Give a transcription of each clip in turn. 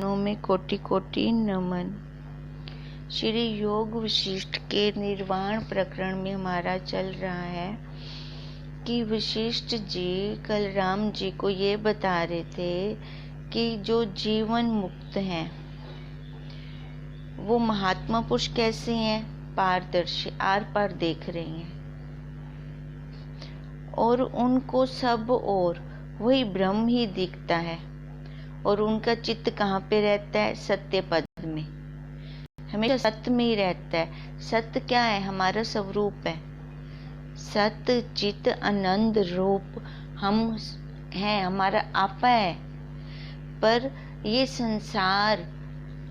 चरणों में कोटि कोटि नमन। श्री योग वशिष्ठ के निर्वाण प्रकरण में हमारा चल रहा है कि वशिष्ठ जी कल राम जी को ये बता रहे थे कि जो जीवन मुक्त हैं वो महात्मा पुरुष कैसे हैं, पारदर्शी, आर पार देख रहे हैं और उनको सब और वही ब्रह्म ही दिखता है और उनका चित्त कहाँ पे रहता है, सत्य पद में, हमेशा सत्य में ही रहता है। सत्य क्या है, हमारा स्वरूप है। सत्य चित्त आनंद रूप हम हैं, हमारा आपा है। पर ये संसार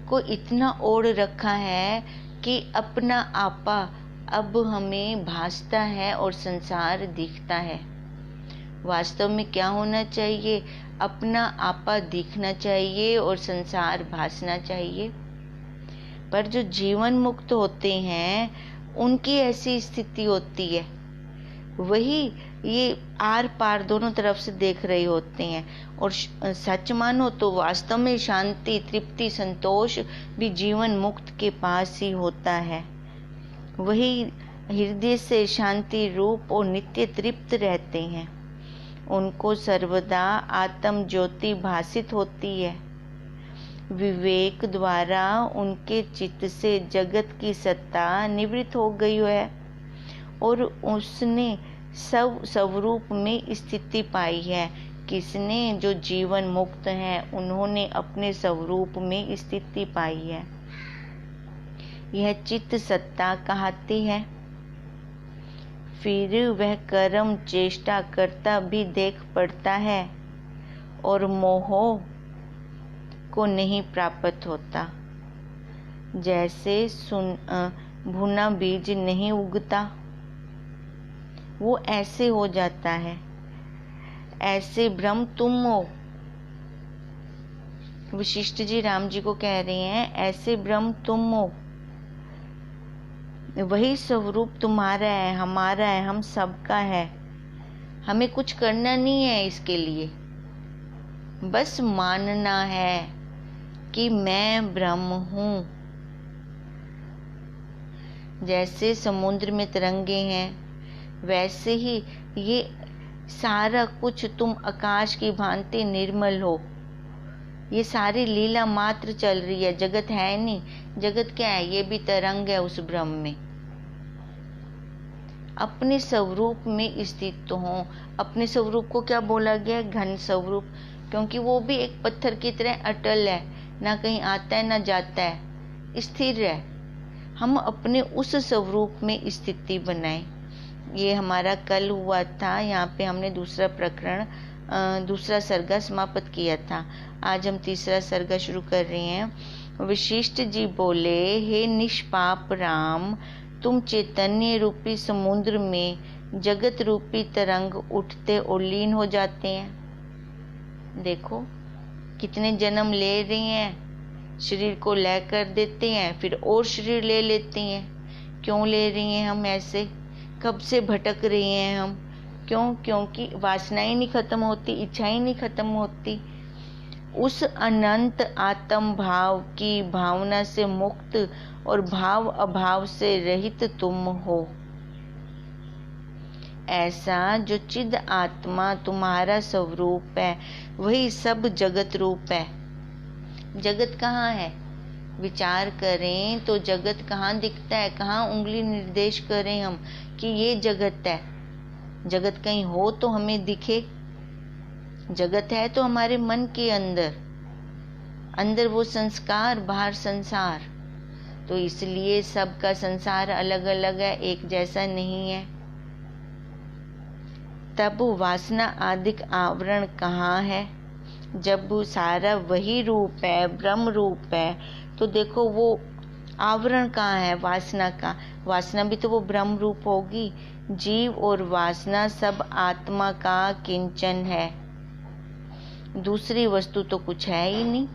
को इतना ओढ़ रखा है कि अपना आपा अब हमें भासता है और संसार दिखता है। वास्तव में क्या होना चाहिए, अपना आपा दिखना चाहिए और संसार भासना चाहिए। पर जो जीवन मुक्त होते हैं उनकी ऐसी स्थिति होती है, वही ये आर पार दोनों तरफ से देख रहे होते हैं। और सच मानो तो वास्तव में शांति, तृप्ति, संतोष भी जीवन मुक्त के पास ही होता है। वही हृदय से शांति रूप और नित्य तृप्त रहते हैं। उनको सर्वदा आत्म ज्योति भासित होती है। विवेक द्वारा उनके चित्त से जगत की सत्ता निवृत्त हो गई है और उसने स्वरूप में स्थिति पाई है। किसने, जो जीवन मुक्त हैं उन्होंने अपने स्वरूप में स्थिति पाई है। यह चित्त सत्ता कहती है। फिर वह कर्म चेष्टा करता भी देख पड़ता है और मोह को नहीं प्राप्त होता। जैसे भुना बीज नहीं उगता, वो ऐसे हो जाता है। ऐसे ब्रह्म तुम हो। वशिष्ठ जी राम जी को कह रहे हैं, ऐसे ब्रह्म तुम हो। वही स्वरूप तुम्हारा है, हमारा है, हम सबका है। हमें कुछ करना नहीं है इसके लिए, बस मानना है कि मैं ब्रह्म हूँ। जैसे समुद्र में तरंगे हैं, वैसे ही ये सारा कुछ तुम आकाश की भांति निर्मल हो। ये सारी लीला मात्र चल रही है, जगत है नहीं। जगत क्या है, ये भी तरंग है उस ब्रह्म में। अपने स्वरूप में स्थित हो। अपने स्वरूप को क्या बोला गया, घन स्वरूप, क्योंकि वो भी एक पत्थर की तरह अटल है, ना कहीं आता है ना जाता है, स्थिर है। हम अपने उस स्वरूप में स्थिति बनाएं। ये हमारा कल हुआ था, यहाँ पे हमने दूसरा प्रकरण, दूसरा सर्गा समाप्त किया था। आज हम तीसरा सर्गा शुरू कर रहे हैं। वशिष्ठ जी बोले, हे निष्पाप राम, तुम चैतन्य रूपी समुद्र में जगत रूपी तरंग उठते और लीन हो जाते हैं। देखो कितने जन्म ले रहे हैं, शरीर को लय कर देते हैं, फिर और शरीर ले लेते हैं। क्यों ले रहे हैं हम ऐसे, कब से भटक रहे हैं हम, क्यों? क्योंकि वासना ही नहीं खत्म होती, इच्छा ही नहीं खत्म होती। उस अनंत आत्म भाव की भावना से मुक्त और भाव अभाव से रहित तुम हो। ऐसा जो चिद आत्मा तुम्हारा स्वरूप है, वही सब जगत रूप है। जगत कहाँ है, विचार करें तो जगत कहाँ दिखता है, कहाँ उंगली निर्देश करें हम कि ये जगत है। जगत कहीं हो तो हमें दिखे। जगत है तो हमारे मन के अंदर, अंदर वो संस्कार, बाहर संसार। तो इसलिए सबका संसार अलग अलग है, एक जैसा नहीं है। तब वासना आदिक आवरण कहाँ है, जब सारा वही रूप है, ब्रह्म रूप है, तो देखो वो आवरण कहाँ है वासना का। वासना भी तो वो ब्रह्म रूप होगी। जीव और वासना सब आत्मा का किंचन है, दूसरी वस्तु तो कुछ है ही नहीं।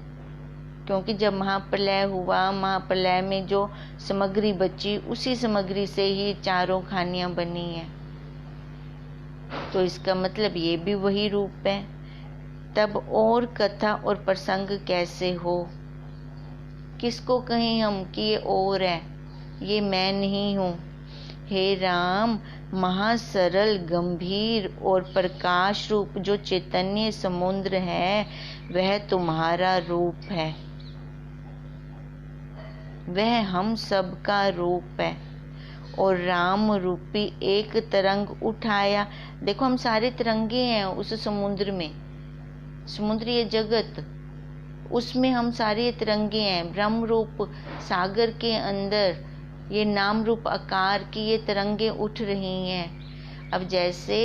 क्योंकि जब महाप्रलय हुआ, महाप्रलय में जो सामग्री बची, उसी सामग्री से ही चारों खानियां बनी हैं। तो इसका मतलब ये भी वही रूप है। तब और कथा और प्रसंग कैसे हो। किसको कहें हम कि ये और है, ये मैं नहीं हूँ। हे राम, महासरल गंभीर और प्रकाश रूप जो चैतन्य समुद्र है वह तुम्हारा रूप है, वह हम सब का रूप है। और राम रूपी एक तरंग उठाया। देखो हम सारे तिरंगे हैं उस समुद्र में, समुद्र ये जगत, उसमें हम सारे तिरंगे हैं। ब्रह्म रूप सागर के अंदर ये नाम रूप आकार की ये तरंगे उठ रही हैं। अब जैसे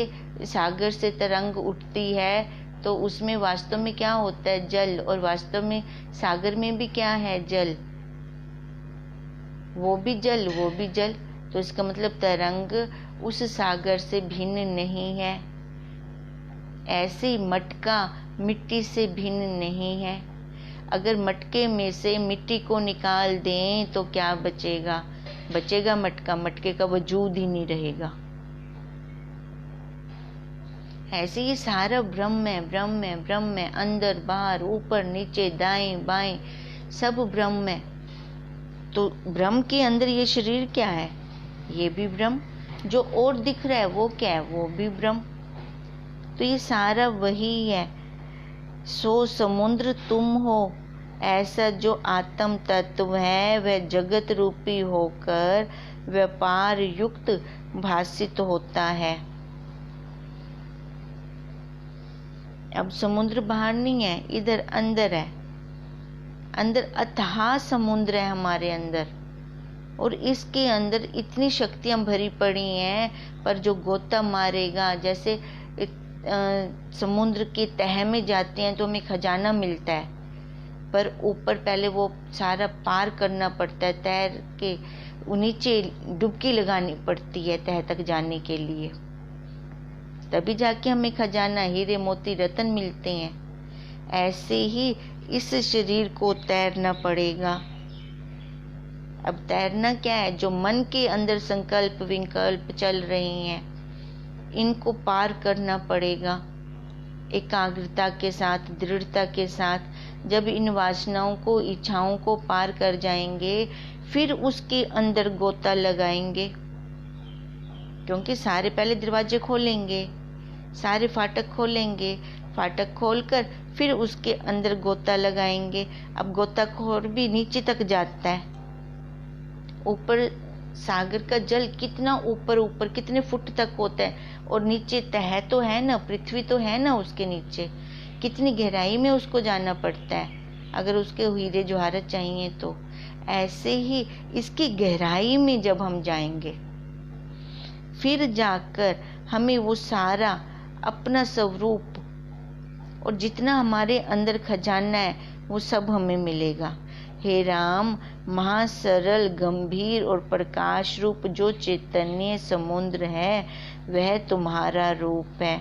सागर से तरंग उठती है तो उसमें वास्तव में क्या होता है, जल, और वास्तव में सागर में भी क्या है, जल, वो भी जल, वो भी जल। तो इसका मतलब तरंग उस सागर से भिन्न नहीं है। ऐसे मटका मिट्टी से भिन्न नहीं है। अगर मटके में से मिट्टी को निकाल दें तो क्या बचेगा, बचेगा मटका, मटके का वजूद ही नहीं रहेगा। ऐसे ये सारा ब्रह्म है, ब्रह्म है, ब्रह्म है, अंदर बाहर ऊपर नीचे दाएं बाएं सब ब्रह्म है। तो ब्रह्म के अंदर ये शरीर क्या है, ये भी ब्रह्म। जो और दिख रहा है वो क्या है, वो भी ब्रह्म। तो ये सारा वही है। सो समुद्र तुम हो, ऐसा जो आत्म तत्व है वह जगत रूपी होकर व्यापार युक्त भासित होता है। अब समुद्र बाहर नहीं है, इधर अंदर है। अंदर अथाह समुद्र है हमारे अंदर, और इसके अंदर इतनी शक्तियां भरी पड़ी हैं। पर जो गोता मारेगा, जैसे समुद्र की तह में जाते हैं तो हमें खजाना मिलता है, पर ऊपर पहले वो सारा पार करना पड़ता है, तैर के नीचे डुबकी लगानी पड़ती है तह तक जाने के लिए, तभी जाके हमें खजाना, हीरे मोती रतन मिलते हैं। ऐसे ही इस शरीर को तैरना पड़ेगा। अब तैरना क्या है, जो मन के अंदर संकल्प विकल्प चल रहे हैं इनको पार करना पड़ेगा एकाग्रता के साथ, दृढ़ता के साथ। जब इन वासनाओं को, इच्छाओं को पार कर जाएंगे फिर उसके अंदर गोता लगाएंगे, क्योंकि सारे पहले दरवाजे खोलेंगे, सारे फाटक खोलेंगे, फाटक खोलकर फिर उसके अंदर गोता लगाएंगे। अब गोताखोर भी नीचे तक जाता है। ऊपर सागर का जल कितना ऊपर ऊपर कितने फुट तक होता है, और नीचे तह तो है ना, पृथ्वी तो है ना, उसके नीचे कितनी गहराई में उसको जाना पड़ता है अगर उसके हीरे जवाहरात चाहिए तो। ऐसे ही इसकी गहराई में जब हम जाएंगे फिर जाकर हमें वो सारा अपना स्वरूप और जितना हमारे अंदर खजाना है वो सब हमें मिलेगा। हे राम, महासरल गंभीर और प्रकाश रूप जो चैतन्य समुद्र है वह तुम्हारा रूप है,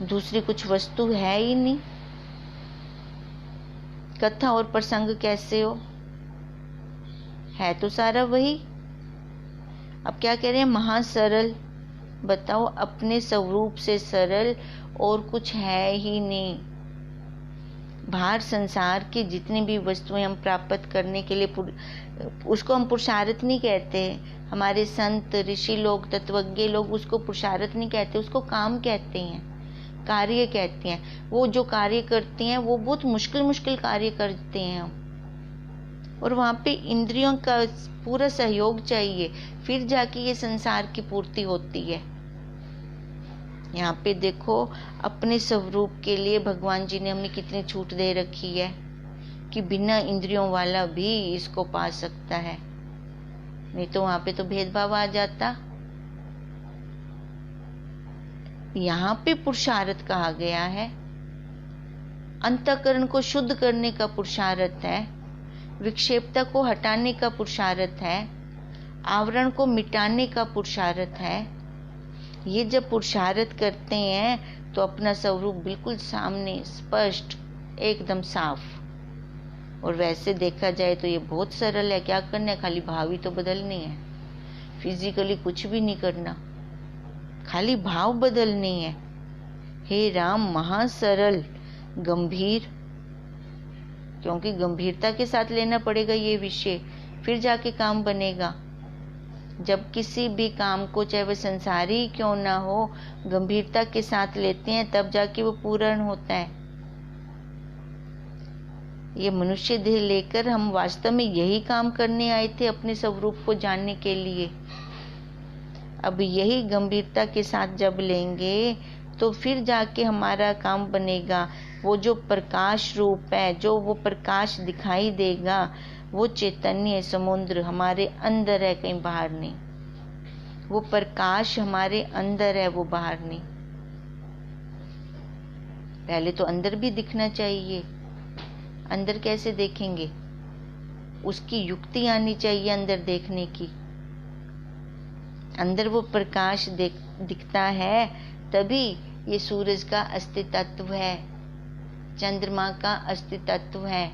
दूसरी कुछ वस्तु है ही नहीं। कथा और प्रसंग कैसे हो, है तो सारा वही। अब क्या कह रहे हैं, महासरल। बताओ, अपने स्वरूप से सरल और कुछ है ही नहीं। बाहर संसार की जितनी भी वस्तुएं हम प्राप्त करने के लिए, उसको हम पुरुषार्थ नहीं कहते। हमारे संत ऋषि लोग, तत्वज्ञ लोग उसको पुरुषार्थ नहीं कहते, उसको काम कहते हैं, कार्य कहते हैं। वो जो कार्य करते हैं वो बहुत मुश्किल कार्य करते हैं, और वहाँ पे इंद्रियों का पूरा सहयोग चाहिए, फिर जाके ये संसार की पूर्ति होती है। यहाँ पे देखो, अपने स्वरूप के लिए भगवान जी ने हमें कितनी छूट दे रखी है कि बिना इंद्रियों वाला भी इसको पा सकता है, नहीं तो वहाँ पे तो भेदभाव आ जाता। यहाँ पे पुरुषार्थ कहा गया है, अंतःकरण को शुद्ध करने का पुरुषार्थ है, विक्षेपता को हटाने का पुरुषार्थ है, आवरण को मिटाने का पुरुषार्थ है। ये जब पुरुषार्थ करते हैं तो अपना स्वरूप बिल्कुल सामने, स्पष्ट, एकदम साफ। और वैसे देखा जाए तो ये बहुत सरल है। क्या करना है, खाली भाव ही तो बदलने हैं, फिजिकली कुछ भी नहीं करना, खाली भाव बदलने हैं। हे राम, महासरल गंभीर क्योंकि गंभीरता के साथ लेना पड़ेगा ये विषय, फिर जाके काम बनेगा। जब किसी भी काम को, चाहे वह संसारी क्यों ना हो, गंभीरता के साथ लेते हैं तब जाके वो पूर्ण होता है। ये मनुष्य देह लेकर हम वास्तव में यही काम करने आए थे, अपने स्वरूप को जानने के लिए। अब यही गंभीरता के साथ जब लेंगे तो फिर जाके हमारा काम बनेगा। वो जो प्रकाश रूप है, जो वो प्रकाश दिखाई देगा, वो चैतन्य समुद्र हमारे अंदर है, कहीं बाहर नहीं। वो प्रकाश हमारे अंदर है, वो बाहर नहीं। पहले तो अंदर भी दिखना चाहिए। अंदर कैसे देखेंगे? उसकी युक्ति आनी चाहिए अंदर देखने की। अंदर वो प्रकाश दिखता है, तभी ये सूरज का अस्तित्व है, चंद्रमा का अस्तित्व है।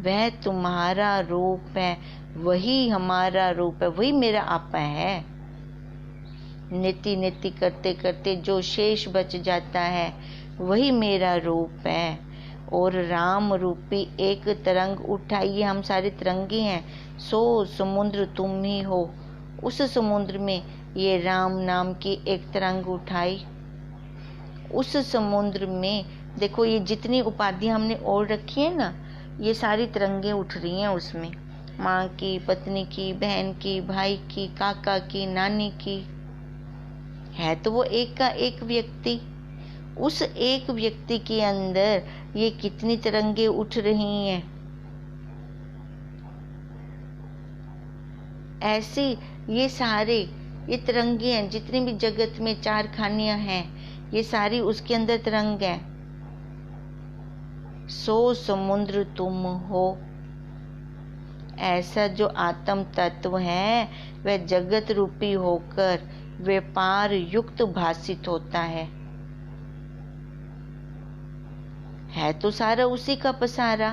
वह तुम्हारा रूप है, वही हमारा रूप है, वही मेरा आपा है। नीति नीति करते करते जो शेष बच जाता है वही मेरा रूप है। और राम रूपी एक तरंग उठाइए, हम सारे तिरंगे हैं, सो समुद्र तुम ही हो। उस समुद्र में ये राम नाम की एक तरंग उठाई। उस समुद्र में देखो, ये जितनी उपाधियां हमने ओढ़ रखी है ना, ये सारी तिरंगे उठ रही हैं उसमें। माँ की, पत्नी की, बहन की, भाई की, काका की, नानी की। है तो वो एक का एक व्यक्ति। उस एक व्यक्ति के अंदर ये कितनी तिरंगे उठ रही हैं। ऐसे ये सारे ये तिरंगे हैं, जितने भी जगत में चार खानियां हैं, ये सारी उसके अंदर तिरंग है। सो समुद्र तुम हो। ऐसा जो आत्म तत्व है वह जगत रूपी होकर व्यापार युक्त भासित होता है तो सारा उसी का पसारा।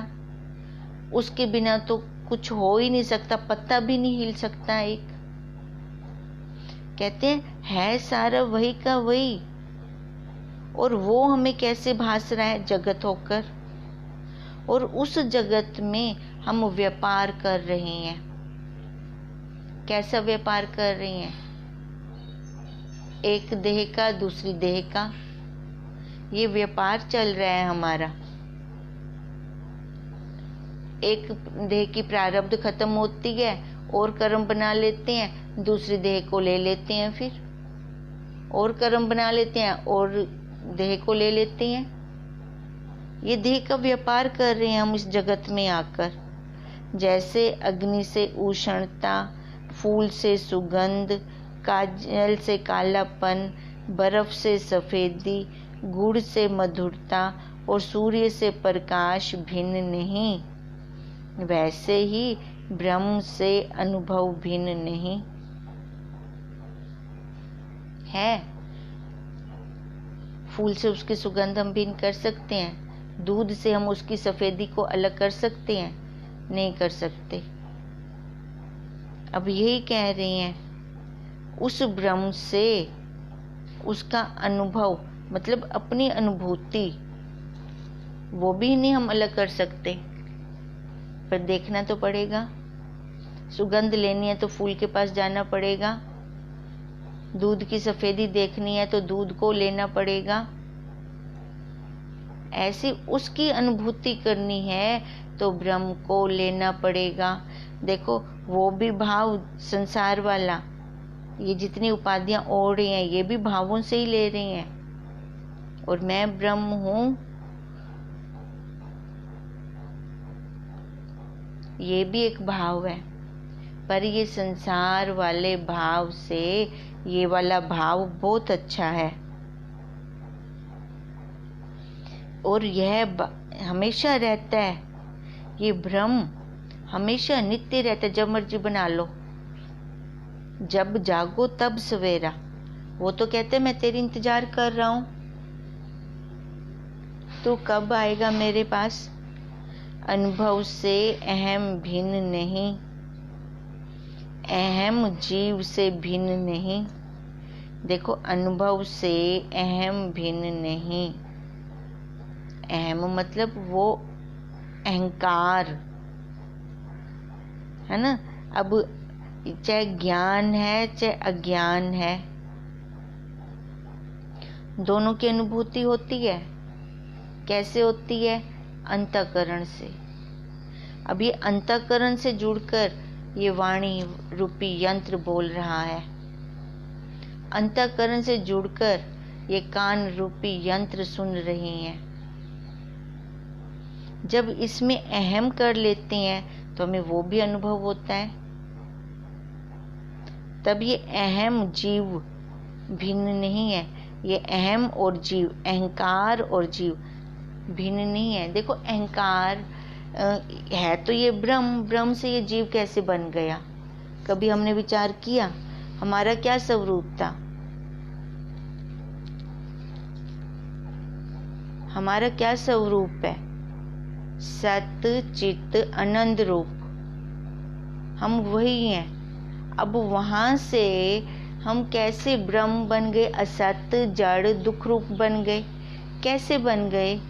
उसके बिना तो कुछ हो ही नहीं सकता, पत्ता भी नहीं हिल सकता। एक कहते हैं है सारा वही का वही, और वो हमें कैसे भास रहा है? जगत होकर। और उस जगत में हम व्यापार कर रहे हैं। कैसा व्यापार कर रहे हैं? एक देह का दूसरी देह का, ये व्यापार चल रहा है हमारा। एक देह की प्रारब्ध खत्म होती है और कर्म बना लेते हैं, दूसरी देह को ले लेते हैं, फिर और कर्म बना लेते हैं और देह को ले लेते हैं। ये देह का व्यापार कर रहे हैं हम इस जगत में आकर। जैसे अग्नि से उष्णता, फूल से सुगंध, काजल से कालापन, बर्फ से सफेदी, गुड़ से मधुरता और सूर्य से प्रकाश भिन्न नहीं, वैसे ही ब्रह्म से अनुभव भिन्न नहीं है। फूल से उसकी सुगंध हम भिन्न कर सकते हैं, दूध से हम उसकी सफेदी को अलग कर सकते हैं? नहीं कर सकते। अब यही कह रहे हैं, उस ब्रह्म से उसका अनुभव, मतलब अपनी अनुभूति, वो भी नहीं हम अलग कर सकते। पर देखना तो पड़ेगा। सुगंध लेनी है तो फूल के पास जाना पड़ेगा, दूध की सफेदी देखनी है तो दूध को लेना पड़ेगा। ऐसे उसकी अनुभूति करनी है तो ब्रह्म को लेना पड़ेगा। देखो वो भी भाव संसार वाला, ये जितनी उपाधियां ओढ़ रही हैं ये भी भावों से ही ले रही हैं। और मैं ब्रह्म हूं, ये भी एक भाव है। पर ये संसार वाले भाव से ये वाला भाव बहुत अच्छा है। और यह हमेशा रहता है, ये ब्रह्म हमेशा नित्य रहता है। जब मर्जी बना लो, जब जागो तब सवेरा। वो तो कहते मैं तेरी इंतजार कर रहा हूं, तू कब आएगा मेरे पास। अनुभव से अहम भिन्न नहीं, अहम जीव से भिन्न नहीं। देखो अनुभव से अहम भिन्न नहीं, अहम मतलब वो अहंकार है ना। अब चाहे ज्ञान है चाहे अज्ञान है, दोनों की अनुभूति होती है। कैसे होती है? अंतःकरण से। अब ये अंतःकरण से जुड़कर ये वाणी रूपी यंत्र बोल रहा है। अंतःकरण से जुड़कर ये कान रूपी यंत्र सुन रहे हैं। जब इसमें अहम कर लेते हैं तो हमें वो भी अनुभव होता है। तब ये अहम जीव भिन्न नहीं है। ये अहम और जीव, अहंकार और जीव भिन्न नहीं है। देखो अहंकार है तो ये ब्रह्म, ब्रह्म से ये जीव कैसे बन गया? कभी हमने विचार किया? हमारा क्या स्वरूप था? हमारा क्या स्वरूप है? सत चित आनंद रूप, हम वही हैं। अब वहां से हम कैसे ब्रह्म बन गए? असत जड़ दुख रूप बन गए। कैसे बन गए?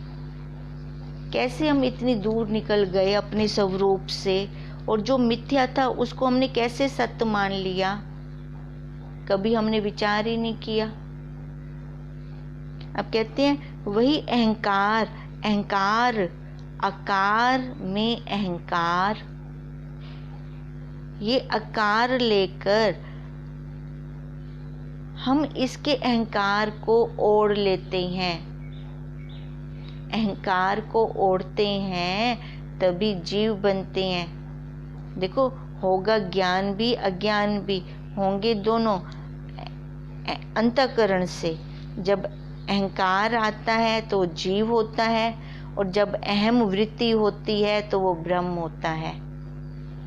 कैसे हम इतनी दूर निकल गए अपने स्वरूप से? और जो मिथ्या था उसको हमने कैसे सत्य मान लिया? कभी हमने विचार ही नहीं किया। अब कहते हैं वही अहंकार, अहंकार आकार में अहंकार, ये आकार लेकर हम इसके अहंकार को ओढ़ लेते हैं। अहंकार को ओढ़ते हैं तभी जीव बनते हैं। देखो होगा ज्ञान भी अज्ञान भी, होंगे दोनों अंतःकरण से। जब अहंकार आता है तो जीव होता है, और जब अहम वृत्ति होती है तो वो ब्रह्म होता है।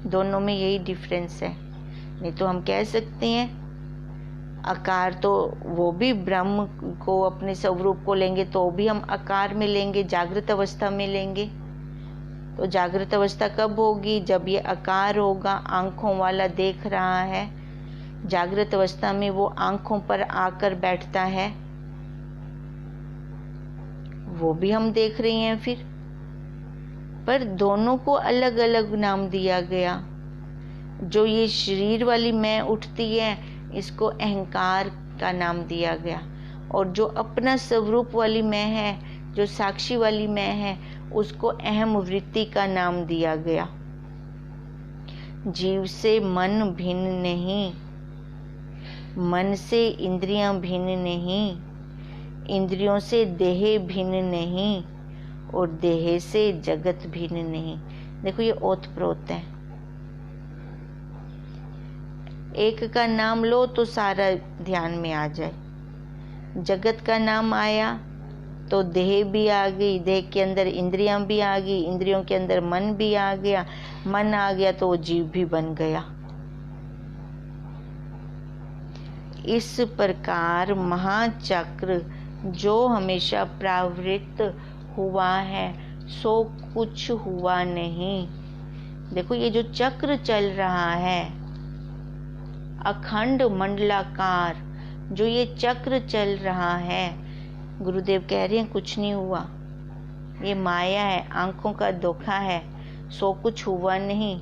दोनों में यही डिफरेंस है। नहीं तो हम कह सकते हैं आकार तो वो भी ब्रह्म को अपने स्वरूप को लेंगे तो भी हम आकार में लेंगे, जागृत अवस्था में लेंगे। तो जागृत अवस्था कब होगी? जब ये आकार होगा, आंखों वाला देख रहा है। जागृत अवस्था में वो आंखों पर आकर बैठता है, वो भी हम देख रहे हैं फिर। पर दोनों को अलग अलग नाम दिया गया। जो ये शरीर वाली मैं उठती है इसको अहंकार का नाम दिया गया, और जो अपना स्वरूप वाली मैं है, जो साक्षी वाली मैं है, उसको अहम वृत्ति का नाम दिया गया। जीव से मन भिन्न नहीं, मन से इंद्रियां भिन्न नहीं, इंद्रियों से देह भिन्न नहीं, और देह से जगत भिन्न नहीं। देखो ये ओतप्रोत है। एक का नाम लो तो सारा ध्यान में आ जाए। जगत का नाम आया तो देह भी आ गई, देह के अंदर इंद्रियां भी आ गई, इंद्रियों के अंदर मन भी आ गया, मन आ गया तो वो जीव भी बन गया। इस प्रकार महाचक्र जो हमेशा प्रावृत्त हुआ है सो कुछ हुआ नहीं। देखो ये जो चक्र चल रहा है अखंड मंडलाकार, जो ये चक्र चल रहा है, गुरुदेव कह रहे हैं कुछ नहीं हुआ। ये माया है, आंखों का धोखा है, सो कुछ हुआ नहीं।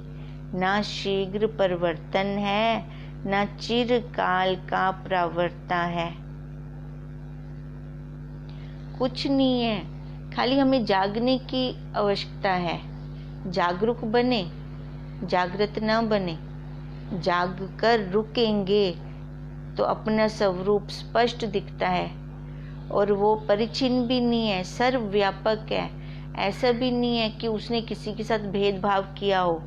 ना शीघ्र परिवर्तन है, ना चिरकाल का प्रवर्ता है। कुछ नहीं है, खाली हमें जागने की आवश्यकता है। जागरूक बने, जागृत ना बने। जाग कर रुकेंगे तो अपना स्वरूप स्पष्ट दिखता है, और वो परिचिन भी नहीं है, सर्वव्यापक है। ऐसा भी नहीं है कि उसने किसी के साथ भेदभाव किया हो,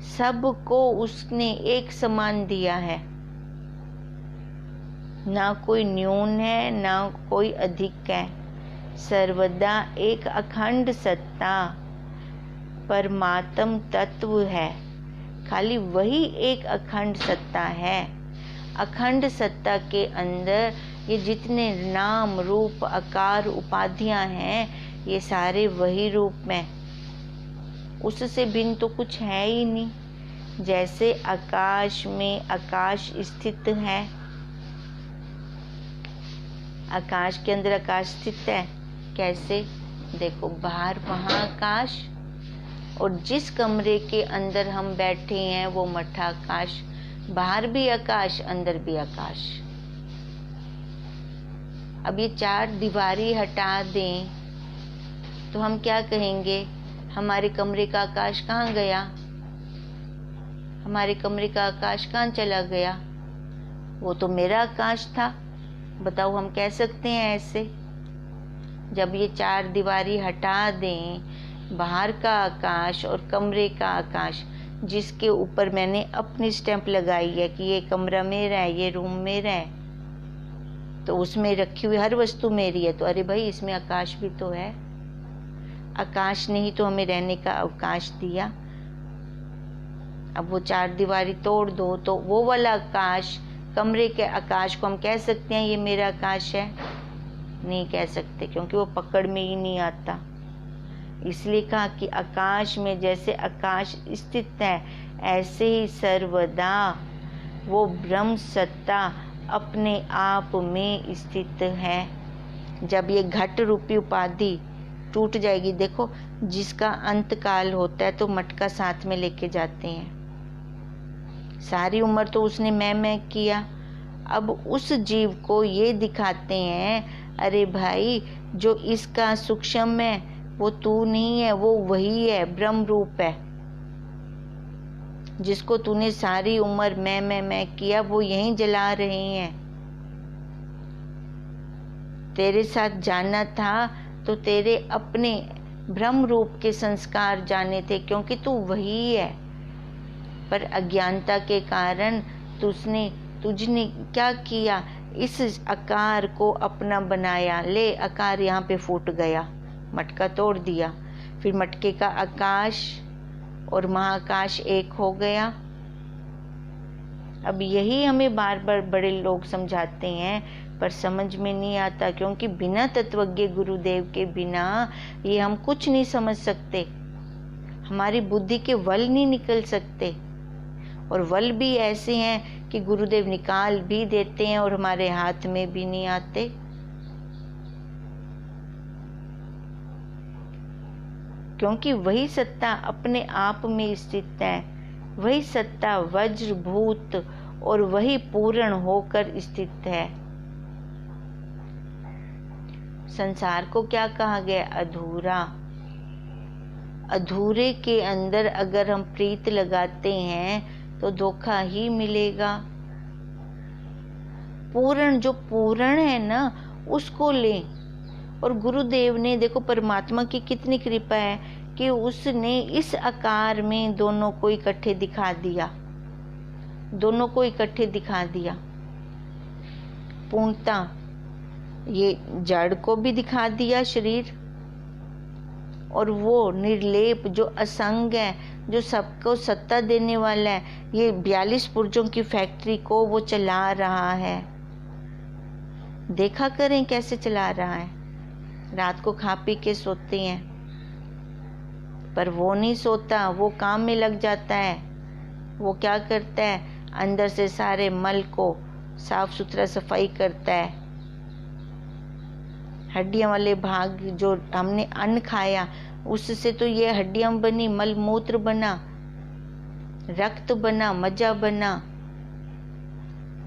सबको उसने एक समान दिया है। ना कोई न्यून है ना कोई अधिक है, सर्वदा एक अखंड सत्ता परमात्म तत्व है। खाली वही एक अखंड सत्ता है। अखंड सत्ता के अंदर ये जितने नाम रूप आकार उपाधियां हैं, ये सारे वही रूप में, उससे भिन्न तो कुछ है ही नहीं। जैसे आकाश में आकाश स्थित है, आकाश के अंदर आकाश स्थित है, कैसे? देखो, बाहर वहाँ आकाश, और जिस कमरे के अंदर हम बैठे हैं वो मठाकाश। बाहर भी आकाश, अंदर भी आकाश। अब ये चार दीवारी हटा दें तो हम क्या कहेंगे? हमारे कमरे का आकाश कहाँ गया? हमारे कमरे का आकाश कहाँ चला गया? वो तो मेरा आकाश था। बताओ, हम कह सकते हैं ऐसे? जब ये चार दीवारी हटा दें, बाहर का आकाश और कमरे का आकाश, जिसके ऊपर मैंने अपनी स्टैंप लगाई है कि ये कमरा मेरा है, ये रूम मेरा है, तो उसमें रखी हुई हर वस्तु मेरी है, तो अरे भाई, इसमें आकाश भी तो है। आकाश ने ही तो हमें रहने का अवकाश दिया। अब वो चार दीवारी तोड़ दो तो वो वाला आकाश, कमरे के आकाश को हम कह सकते हैं ये मेरा आकाश है? नहीं कह सकते, क्योंकि वो पकड़ में ही नहीं आता। इसलिए कहा कि आकाश में जैसे आकाश स्थित है, ऐसे ही सर्वदा वो ब्रह्म सत्ता अपने आप में स्थित है। जब ये घट रूपी उपाधि टूट जाएगी, देखो, जिसका अंत काल होता है तो मटका साथ में लेके जाते हैं। सारी उम्र तो उसने मैं किया। अब उस जीव को ये दिखाते हैं, अरे भाई, जो इसका सूक्ष्म है वो तू नहीं है, वो वही है, ब्रह्म रूप है। जिसको तूने सारी उम्र मैं किया, वो यहीं जला रहे हैं। तेरे साथ जाना था तो तेरे अपने ब्रह्म रूप के संस्कार जाने थे, क्योंकि तू वही है। पर अज्ञानता के कारण तुझने क्या किया? इस आकार को अपना बनाया। ले, आकार यहाँ पे फूट गया, मटका तोड़ दिया। फिर मटके का आकाश और महाकाश एक हो गया। अब यही हमें बार बार बड़े लोग समझाते हैं, पर समझ में नहीं आता, क्योंकि बिना तत्वज्ञ गुरुदेव के बिना ये हम कुछ नहीं समझ सकते। हमारी बुद्धि के वल नहीं निकल सकते, और वल भी ऐसे हैं कि गुरुदेव निकाल भी देते हैं और हमारे हाथ में भी नहीं आते। क्योंकि वही सत्ता अपने आप में स्थित है, वही सत्ता वज्रभूत और वही पूर्ण होकर स्थित है। संसार को क्या कहा गया? अधूरा। अधूरे के अंदर अगर हम प्रीत लगाते हैं तो धोखा ही मिलेगा। पूर्ण, जो पूर्ण है ना, उसको लें। और गुरुदेव ने, देखो, परमात्मा की कितनी कृपा है कि उसने इस आकार में दोनों को इकट्ठे दिखा दिया, दोनों को इकट्ठे दिखा दिया। पूर्णता, ये जड़ को भी दिखा दिया शरीर, और वो निर्लेप जो असंग है, जो सबको सत्ता देने वाला है, ये 42 पुर्जों की फैक्ट्री को वो चला रहा है। देखा करें कैसे चला रहा है। रात को खा पी के सोते हैं, पर वो नहीं सोता, वो काम में लग जाता है। वो क्या करता है? अंदर से सारे मल को साफ सुथरा सफाई करता है। हड्डियां वाले भाग, जो हमने अन्न खाया, उससे तो ये हड्डियां बनी, मल मूत्र बना, रक्त बना, मज्जा बना।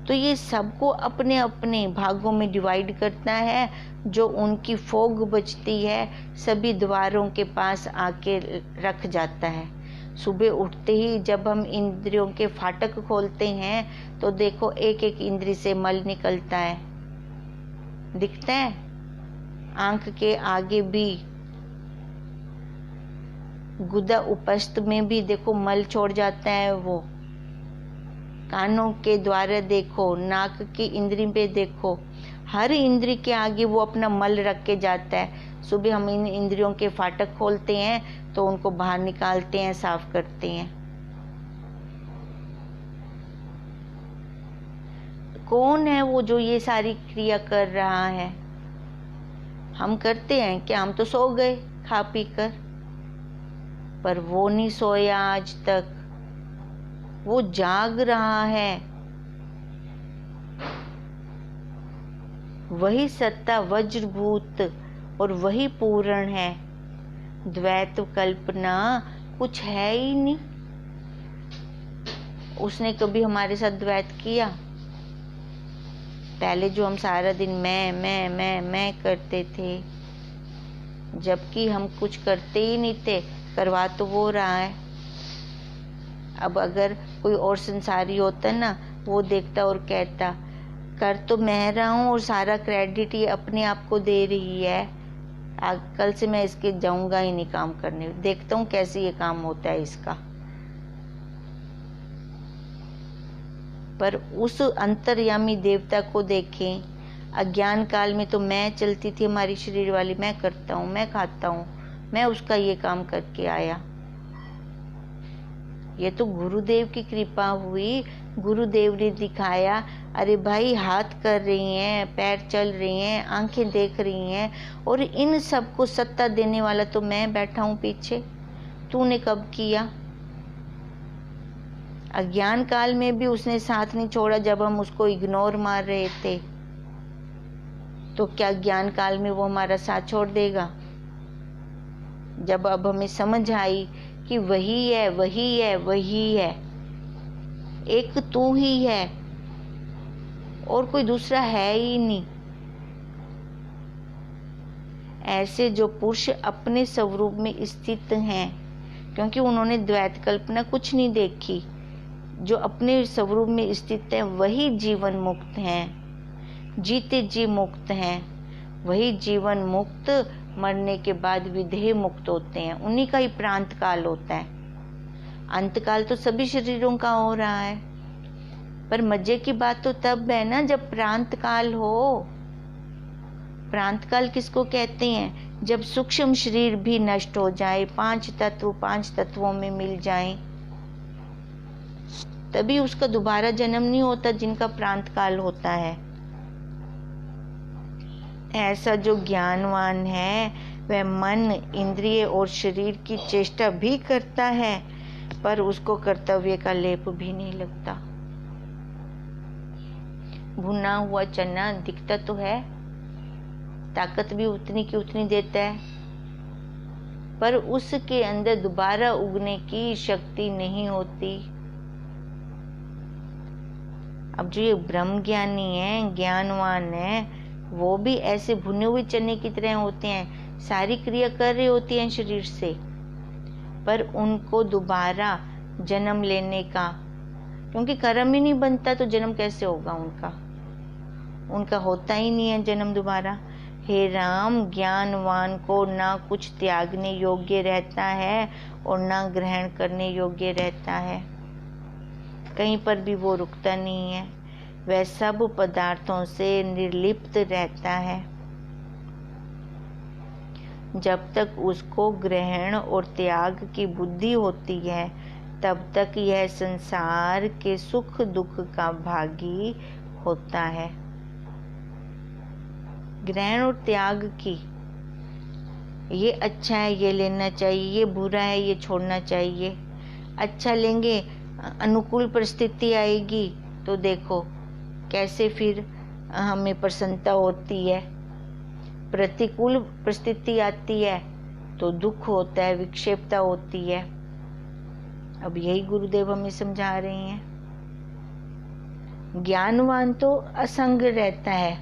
तो ये सबको अपने अपने भागों में डिवाइड करता है। जो उनकी फोग बचती है, सभी द्वारों के पास आके रख जाता है। सुबह उठते ही जब हम इंद्रियों के फाटक खोलते हैं तो देखो, एक एक इंद्री से मल निकलता है, दिखता है। आंख के आगे भी, गुदा उपस्थ में भी देखो मल छोड़ जाता है वो। कानों के द्वारा देखो, नाक की इंद्री पे देखो, हर इंद्री के आगे वो अपना मल रख के जाता है। सुबह हम इन इंद्रियों के फाटक खोलते हैं तो उनको बाहर निकालते हैं, साफ करते हैं। कौन है वो जो ये सारी क्रिया कर रहा है? हम करते हैं क्या? हम तो सो गए खा पी कर, पर वो नहीं सोया आज तक, वो जाग रहा है। वही सत्ता वज्रभूत और वही पूर्ण है। द्वैत कल्पना कुछ है ही नहीं। उसने कभी हमारे साथ द्वैत किया? पहले जो हम सारा दिन मैं करते थे, जबकि हम कुछ करते ही नहीं थे, करवा तो वो रहा है। अब अगर कोई और संसारी होता ना, वो देखता और कहता कर तो मैं रहा हूँ और सारा क्रेडिट ये अपने आप को दे रही है, कल से मैं इसके जाऊंगा ही नहीं काम करने, देखता हूँ कैसे ये काम होता है इसका। पर उस अंतर्यामी देवता को देखें, अज्ञान काल में तो मैं चलती थी हमारी शरीर वाली, मैं करता हूँ, मैं खाता हूँ, मैं उसका ये काम करके आया। ये तो गुरुदेव की कृपा हुई, गुरुदेव ने दिखाया, अरे भाई हाथ कर रही हैं, पैर चल रही हैं, आंखें देख रही हैं, और इन सबको सत्ता देने वाला तो मैं बैठा हूँ पीछे, तूने कब किया? अज्ञान काल में भी उसने साथ नहीं छोड़ा जब हम उसको इग्नोर मार रहे थे, तो क्या ज्ञान काल में वो हमारा साथ छोड़ देगा? जब अब हमें समझ आई कि वही है, वही है, वही है, एक तू ही है और कोई दूसरा है ही नहीं। ऐसे जो पुरुष अपने स्वरूप में स्थित हैं, क्योंकि उन्होंने द्वैत कल्पना कुछ नहीं देखी, जो अपने स्वरूप में स्थित है वही जीवन मुक्त हैं, जीते जी मुक्त हैं। वही जीवन मुक्त मरने के बाद विदेह मुक्त होते हैं, उन्हीं का ही प्रांत काल होता है। अंतकाल तो सभी शरीरों का हो रहा है, पर मजे की बात तो तब है ना जब प्रांत काल हो। प्रांत काल किसको कहते हैं? जब सूक्ष्म शरीर भी नष्ट हो जाए, पांच तत्वों में मिल जाएं, तभी उसका दोबारा जन्म नहीं होता, जिनका प्रांत काल होता है। ऐसा जो ज्ञानवान है वह मन, इंद्रिय और शरीर की चेष्टा भी करता है, पर उसको कर्तव्य का लेप भी नहीं लगता। भुना हुआ चना दिखता तो है, ताकत भी उतनी की उतनी देता है, पर उसके अंदर दोबारा उगने की शक्ति नहीं होती। अब जो ये ब्रह्म ज्ञानी है, ज्ञानवान है, वो भी ऐसे भुने हुए चने की तरह होते हैं, सारी क्रिया कर रहे होती हैं शरीर से, पर उनको दोबारा जन्म लेने का, क्योंकि कर्म ही नहीं बनता तो जन्म कैसे होगा उनका होता ही नहीं है जन्म दोबारा। हे राम, ज्ञानवान को ना कुछ त्यागने योग्य रहता है और ना ग्रहण करने योग्य रहता है, कहीं पर भी वो रुकता नहीं है, वह सब पदार्थों से निर्लिप्त रहता है। जब तक उसको ग्रहण और त्याग की बुद्धि होती है, तब तक यह संसार के सुख दुख का भागी होता है। ग्रहण और त्याग की, ये अच्छा है ये लेना चाहिए, ये बुरा है ये छोड़ना चाहिए। अच्छा लेंगे, अनुकूल परिस्थिति आएगी तो देखो कैसे फिर हमें प्रसन्नता होती है, प्रतिकूल परिस्थिति आती है तो दुख होता है, विक्षेपता होती है। अब यही गुरुदेव हमें समझा रहे हैं। ज्ञानवान तो असंग रहता है,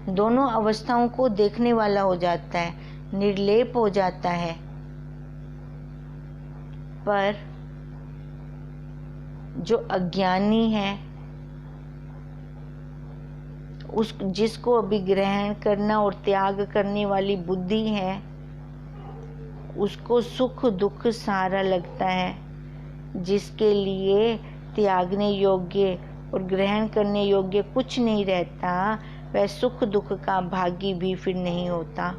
दोनों अवस्थाओं को देखने वाला हो जाता है, निर्लेप हो जाता है। पर जो अज्ञानी है, जिसको अभी ग्रहण करना और त्याग करने वाली बुद्धि है, उसको सुख दुख सारा लगता है, जिसके लिए त्यागने योग्य और ग्रहण करने योग्य कुछ नहीं रहता, वह सुख दुख का भागी भी फिर नहीं होता।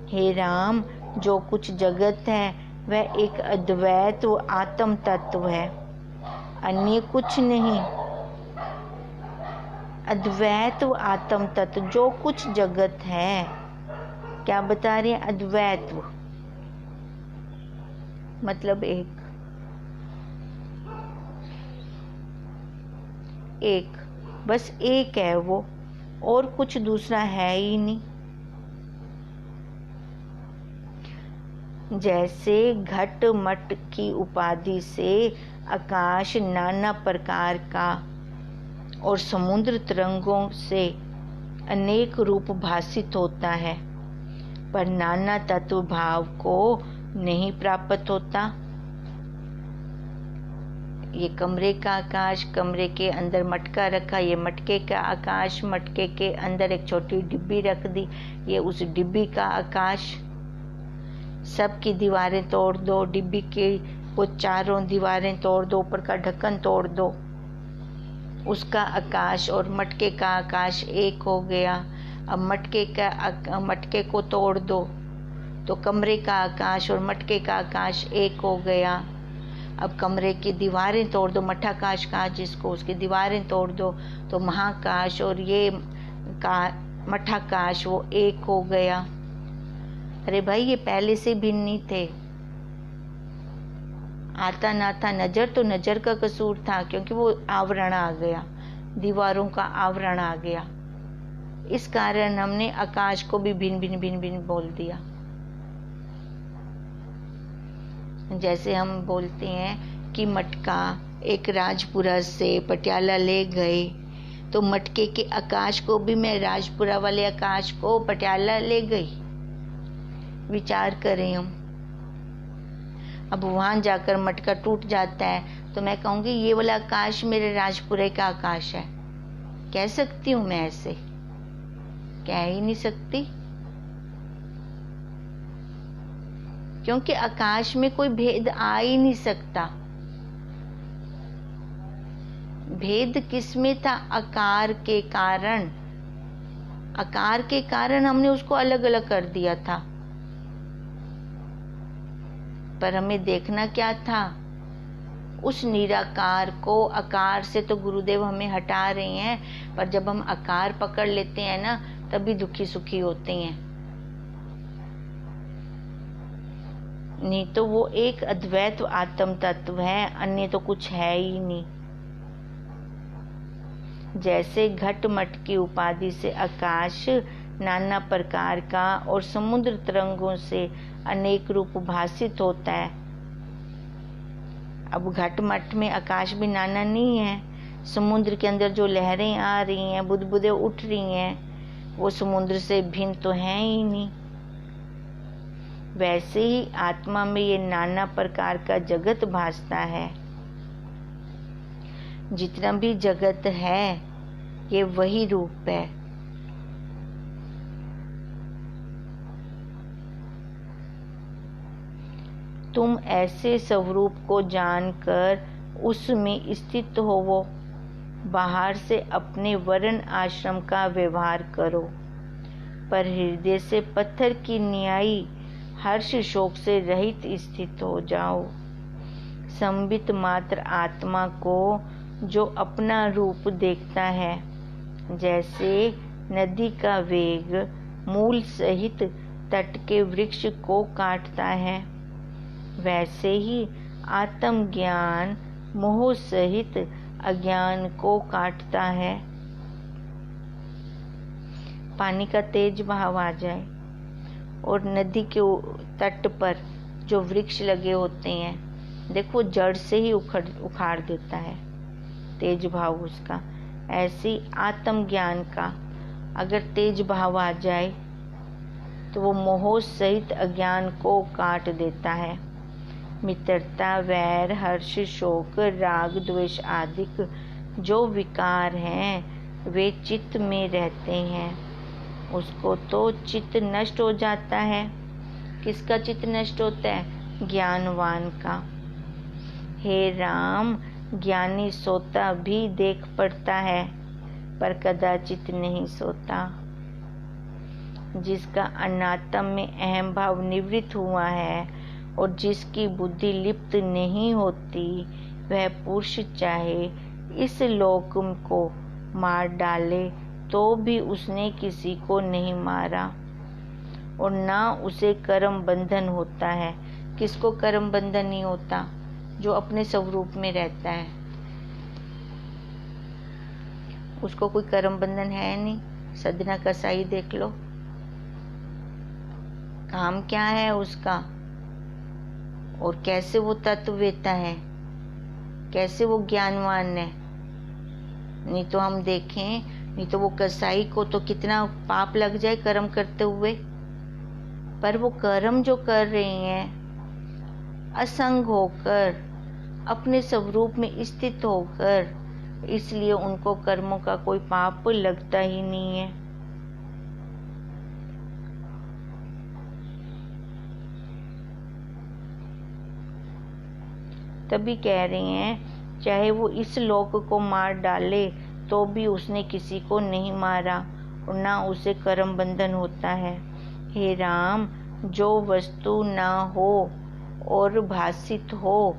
हे राम, जो कुछ जगत है वह एक अद्वैत व आत्म तत्व है, अन्य कुछ नहीं। अद्वैत व आत्म तत्व, जो कुछ जगत है, क्या बता रहे हैं? अद्वैत मतलब एक, बस एक है वो, और कुछ दूसरा है ही नहीं। जैसे घट मट की उपाधि से आकाश नाना प्रकार का और समुद्र तरंगों से अनेक रूप भासित होता है, पर नाना तत्व भाव को नहीं प्राप्त होता। ये कमरे का आकाश, कमरे के अंदर मटका रखा, ये मटके का आकाश, मटके के अंदर एक छोटी डिब्बी रख दी, ये उस डिब्बी का आकाश। सबकी दीवारें तोड़ दो, डिब्बी के वो चारों दीवारें तोड़ दो, ऊपर का ढक्कन तोड़ दो, उसका आकाश और मटके का आकाश एक हो गया। अब मटके को तोड़ दो तो कमरे का आकाश और मटके का आकाश एक हो गया। अब कमरे की दीवारें तोड़ दो, मठाकाश कहा जिसको, उसकी दीवारें तोड़ दो तो महाकाश और ये मठाकाश वो एक हो गया। अरे भाई, ये पहले से भिन्न नहीं थे। आता ना था नजर तो नजर का कसूर था, क्योंकि वो आवरण आ गया, दीवारों का आवरण आ गया। इस कारण हमने आकाश को भी भिन्न भिन्न भिन्न भिन्न बोल दिया। जैसे हम बोलते हैं कि मटका एक राजपुरा से पटियाला ले गए, तो मटके के आकाश को भी मैं राजपुरा वाले आकाश को पटियाला ले गई। विचार करें हम। अब वहां जाकर मटका टूट जाता है तो मैं कहूंगी ये वाला आकाश मेरे राजपुरे का आकाश है। कह सकती हूँ मैं ऐसे? कह ही नहीं सकती, क्योंकि आकाश में कोई भेद आ ही नहीं सकता। भेद किसमें था? आकार के कारण। आकार के कारण हमने उसको अलग अलग कर दिया था, पर हमें देखना क्या था? उस निराकार को। आकार से तो गुरुदेव हमें हटा रहे हैं, पर जब हम आकार पकड़ लेते हैं ना, तभी दुखी सुखी होते हैं। नहीं तो वो एक अद्वैत आत्म तत्व है, अन्य तो कुछ है ही नहीं। जैसे घट मट की उपाधि से आकाश नाना प्रकार का और समुद्र तरंगों से अनेक रूप भासित होता है। अब घट मट में आकाश भी नाना नहीं है। समुद्र के अंदर जो लहरें आ रही हैं, बुदबुदें उठ रही हैं, वो समुद्र से भिन्न तो है ही नहीं। वैसे ही आत्मा में ये नाना प्रकार का जगत भासता है। जितना भी जगत है ये वही रूप है। तुम ऐसे स्वरूप को जानकर उसमें स्थित होवो। बाहर से अपने वर्ण आश्रम का व्यवहार करो, पर हृदय से पत्थर की न्यायी हर्ष शोक से रहित स्थित हो जाओ। संबित मात्र आत्मा को जो अपना रूप देखता है, जैसे नदी का वेग मूल सहित तट के वृक्ष को काटता है, वैसे ही आत्मज्ञान मोह सहित अज्ञान को काटता है। पानी का तेज बहाव आ जाए और नदी के तट पर जो वृक्ष लगे होते हैं, देखो जड़ से ही उखाड़ देता है तेज भाव उसका। ऐसी आत्मज्ञान का अगर तेज भाव आ जाए तो वो मोह सहित अज्ञान को काट देता है। मित्रता, वैर, हर्ष, शोक, राग, द्वेष आदि जो विकार हैं वे चित्त में रहते हैं। उसको तो चित्त नष्ट हो जाता है। किसका चित्त नष्ट होता है? ज्ञानवान का। हे राम, ज्ञानी सोता भी देख पड़ता है, पर कदाचित नहीं सोता। जिसका अनात्म में अहम भाव निवृत्त हुआ है और जिसकी बुद्धि लिप्त नहीं होती, वह पुरुष चाहे इस लोक को मार डाले तो भी उसने किसी को नहीं मारा और ना उसे कर्म बंधन होता है। किसको कर्म बंधन नहीं होता? जो अपने स्वरूप में रहता है, उसको कोई कर्म बंधन है नहीं। सदना कसाई देख लो, काम क्या है उसका? और कैसे वो तत्ववेता है, कैसे वो ज्ञानवान है। नहीं तो हम देखें, नहीं तो वो कसाई को तो कितना पाप लग जाए कर्म करते हुए, पर वो कर्म जो कर रहे हैं असंग होकर, अपने स्वरूप में स्थित होकर, इसलिए उनको कर्मों का कोई पाप लगता ही नहीं है। तभी कह रहे हैं, चाहे वो इस लोक को मार डाले तो भी उसने किसी को नहीं मारा और ना उसे कर्म बंधन होता है। हे राम, जो वस्तु ना हो और भासित हो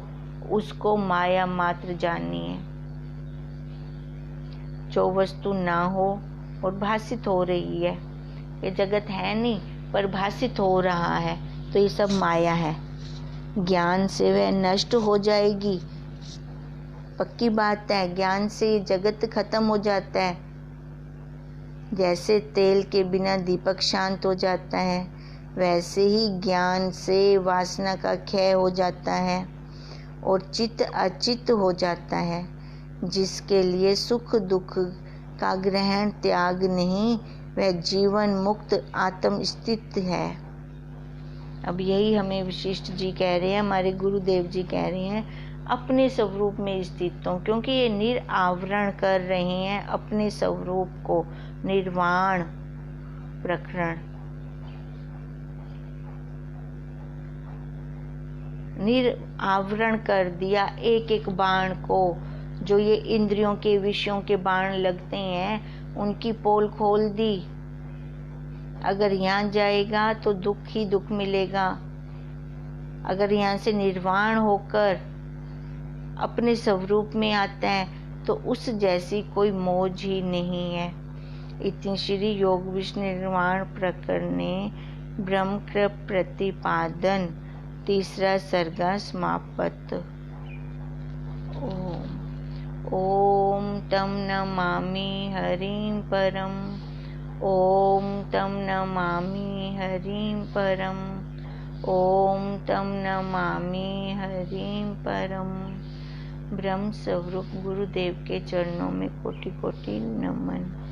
उसको माया मात्र जानिए। जो वस्तु ना हो और भासित हो रही है, ये जगत है नहीं पर भासित हो रहा है, तो ये सब माया है। ज्ञान से वह नष्ट हो जाएगी, पक्की बात है। ज्ञान से ये जगत खत्म हो जाता है। जैसे तेल के बिना दीपक शांत हो जाता है, वैसे ही ज्ञान से वासना का क्षय हो जाता है और चित्त अचित्त हो जाता है। जिसके लिए सुख दुख का ग्रहण त्याग नहीं, वह जीवन मुक्त आत्म स्थित है। अब यही हमें वशिष्ठ जी कह रहे हैं, हमारे गुरुदेव जी कह रहे हैं, अपने स्वरूप में स्थित हो, क्योंकि ये निरावरण कर रहे हैं अपने स्वरूप को। निर्वाण प्रकरण, निरावरण कर दिया एक एक बाण को। जो ये इंद्रियों के विषयों के बाण लगते हैं, उनकी पोल खोल दी। अगर यहाँ जाएगा तो दुख ही दुख मिलेगा। अगर यहाँ से निर्वाण होकर अपने स्वरूप में आता है तो उस जैसी कोई मौज ही नहीं है। इतनी श्री योग विष्णु निर्वाण प्रकरणे ब्रह्म प्रतिपादन, तीसरा सर्गा समाप्त। ओम तम नमामि हरिं परम, ओम तम नमामि हरिं परम, ओम तम नमामि हरिं परम। ब्रह्म स्वरूप गुरुदेव के चरणों में कोटि कोटि नमन।